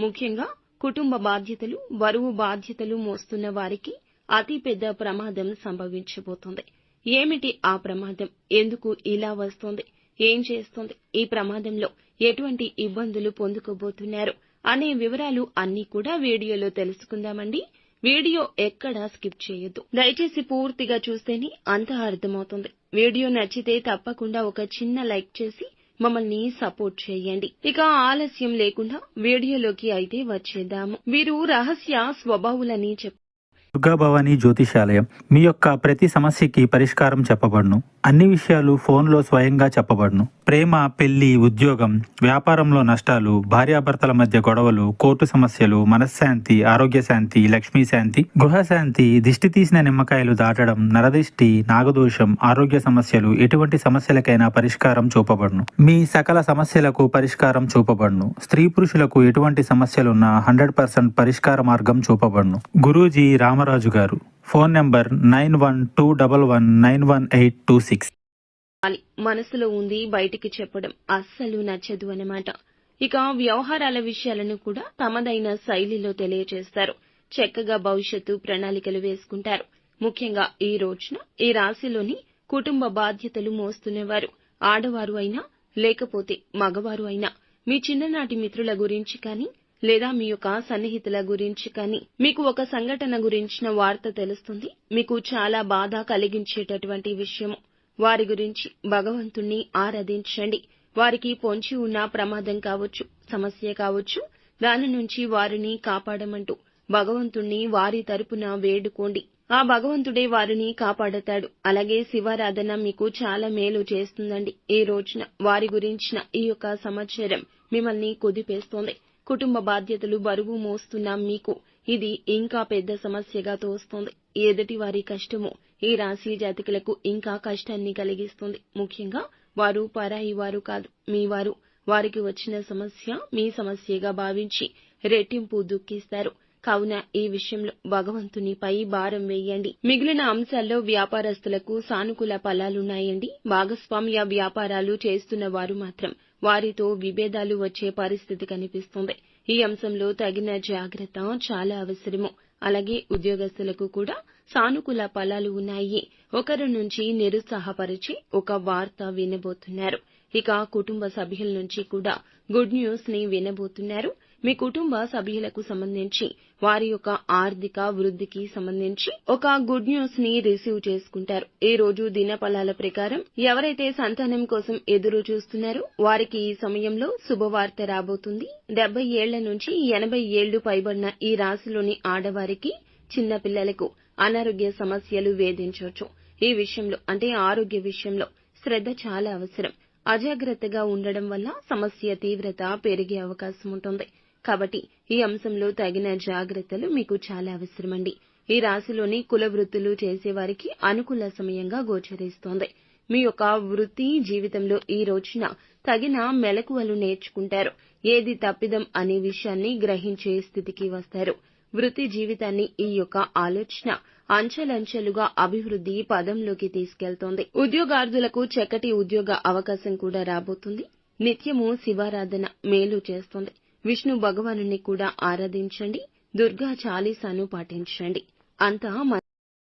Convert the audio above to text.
ముఖ్యంగా కుటుంబ బాధ్యతలు, బరువు బాధ్యతలు మోస్తున్న వారికి అతి పెద్ద ప్రమాదం సంభవించబోతోంది. ఏమిటి ఆ ప్రమాదం? ఎందుకు ఇలా వస్తోంది? ఏం చేస్తోంది? ఈ ప్రమాదంలో ఎటువంటి ఇబ్బందులు పొందుకోబోతున్నారు అనే వివరాలు అన్నీ కూడా వీడియోలో తెలుసుకుందామండి. వీడియో ఎక్కడా స్కిప్ చేయొద్దు. దయచేసి పూర్తిగా చూస్తేనే అంతా అర్థమవుతుంది. వీడియో నచ్చితే తప్పకుండా ఒక చిన్న లైక్ చేసి మమ్మల్ని సపోర్ట్ చేయండి. ఇక ఆలస్యం లేకుండా వీడియోలోకి అయితే వచ్చేద్దాము. వీరు రహస్య స్వభావులని దుర్గా భవానీ జ్యోతిషాలయం మీ యొక్క ప్రతి సమస్యకి పరిష్కారం చెప్పబడును. అన్ని విషయాలు ఫోన్లో స్వయంగా చెప్పబడును. ప్రేమ, పెళ్లి, ఉద్యోగం, వ్యాపారంలో నష్టాలు, భార్యాభర్తల మధ్య గొడవలు, కోర్టు సమస్యలు, మనశ్శాంతి, ఆరోగ్య శాంతి, లక్ష్మీ శాంతి, గృహశాంతి, దిష్టి తీసిన నిమ్మకాయలు దాటడం, నరదిష్టి, నాగదోషం, ఆరోగ్య సమస్యలు, ఎటువంటి సమస్యలకైనా పరిష్కారం చూపబడును. మీ సకల సమస్యలకు పరిష్కారం చూపబడును. స్త్రీ పురుషులకు ఎటువంటి సమస్యలున్నా 100% పరిష్కార మార్గం చూపబడును. గురూజీ రామరాజు గారు. Phone number 9121191826. మనసులో ఉంది బయటికి చెప్పడం అస్సలు నచ్చదు అన్నమాట. ఇక వ్యవహారాల విషయాలను కూడా తమదైన శైలిలో తెలియజేస్తారు. చక్కగా భవిష్యత్తు ప్రణాళికలు వేసుకుంటారు. ముఖ్యంగా ఈ రోజున ఈ రాశిలోని కుటుంబ బాధ్యతలు మోస్తున్నవారు ఆడవారు అయినా లేకపోతే మగవారు అయినా మీ చిన్ననాటి మిత్రుల గురించి కానీ లేదా మీ యొక్క సన్నిహితుల గురించి కానీ మీకు ఒక సంఘటన గురించిన వార్త తెలుస్తుంది. మీకు చాలా బాధ కలిగించేటటువంటి విషయము. వారి గురించి భగవంతుణ్ణి ఆరాధించండి. వారికి పొంచి ఉన్న ప్రమాదం కావచ్చు, సమస్య కావచ్చు, దాని నుంచి వారిని కాపాడమంటూ భగవంతుణ్ణి వారి తరపున వేడుకోండి. ఆ భగవంతుడే వారిని కాపాడతాడు. అలాగే శివారాధన మీకు చాలా మేలు చేస్తుందండి. ఈ రోజున వారి గురించిన ఈ యొక్క సమాచారం మిమ్మల్ని కుదిపేస్తోంది. కుటుంబ బాధ్యతలు బరువు మోస్తున్న మీకు ఇది ఇంకా పెద్ద సమస్యగా తోస్తోంది. ఎదుటి వారి కష్టము ఈ రాశి జాతకులకు ఇంకా కష్టాన్ని కలిగిస్తుంది. ముఖ్యంగా వారు పరాయి వారు కాదు, మీ వారు. వారికి వచ్చిన సమస్య మీ సమస్యగా భావించి రెట్టింపు దుఃఖిస్తారు. కావున ఈ విషయంలో భగవంతునిపై భారం వేయండి. మిగిలిన అంశాల్లో వ్యాపారస్తులకు సానుకూల ఫలాలున్నాయండి. భాగస్వామ్య వ్యాపారాలు చేస్తున్న వారు మాత్రం వారితో విభేదాలు వచ్చే పరిస్థితి కనిపిస్తుంది. ఈ అంశంలో తగిన జాగ్రత్త చాలా అవసరము. అలాగే ఉద్యోగస్తులకు కూడా సానుకూల ఫలాలు ఉన్నాయి. ఒకరి నుంచి నిరుత్సాహపరిచే ఒక వార్త వినబోతున్నారు. ఇక కుటుంబ సభ్యుల నుంచి కూడా గుడ్ న్యూస్ ని వినబోతున్నారు. మీ కుటుంబ సభ్యులకు సంబంధించి వారి యొక్క ఆర్థిక వృద్ధికి సంబంధించి ఒక గుడ్ న్యూస్ ని రిసీవ్ చేసుకుంటారు. ఈ రోజు దినఫలాల ప్రకారం ఎవరైతే సంతానం కోసం ఎదురు చూస్తున్నారో వారికి ఈ సమయంలో శుభవార్త రాబోతుంది. 70 ఏళ్ల నుంచి 80 ఏళ్లు పైబడిన ఈ రాశిలోని ఆడవారికి, చిన్న పిల్లలకు అనారోగ్య సమస్యలు వేధించవచ్చు. ఈ విషయంలో అంటే ఆరోగ్య విషయంలో శ్రద్ధ చాలా అవసరం. అజాగ్రత్తగా ఉండడం వల్ల సమస్య తీవ్రత పెరిగే అవకాశం ఉంటుంది. కాబట్టి ఈ అంశంలో తగిన జాగ్రత్తలు మీకు చాలా అవసరమండి. ఈ రాశిలోని కుల వృత్తులు చేసేవారికి అనుకూల సమయంగా గోచరిస్తోంది. మీ యొక్క వృత్తి జీవితంలో ఈ రోజున తగిన మెలకువలు నేర్చుకుంటారు. ఏది తప్పిదం అనే విషయాన్ని గ్రహించే స్థితికి వస్తారు. వృత్తి జీవితాన్ని ఈ యొక్క ఆలోచన అంచెలంచెలుగా అభివృద్ధి పదంలోకి తీసుకెళ్తోంది. ఉద్యోగార్థులకు చక్కటి ఉద్యోగ అవకాశం కూడా రాబోతుంది. నిత్యము శివారాధన మేలు చేస్తుంది. విష్ణు భగవానుని కూడా ఆరాధించండి. దుర్గా చాలీసాను పాటించండి. అంతా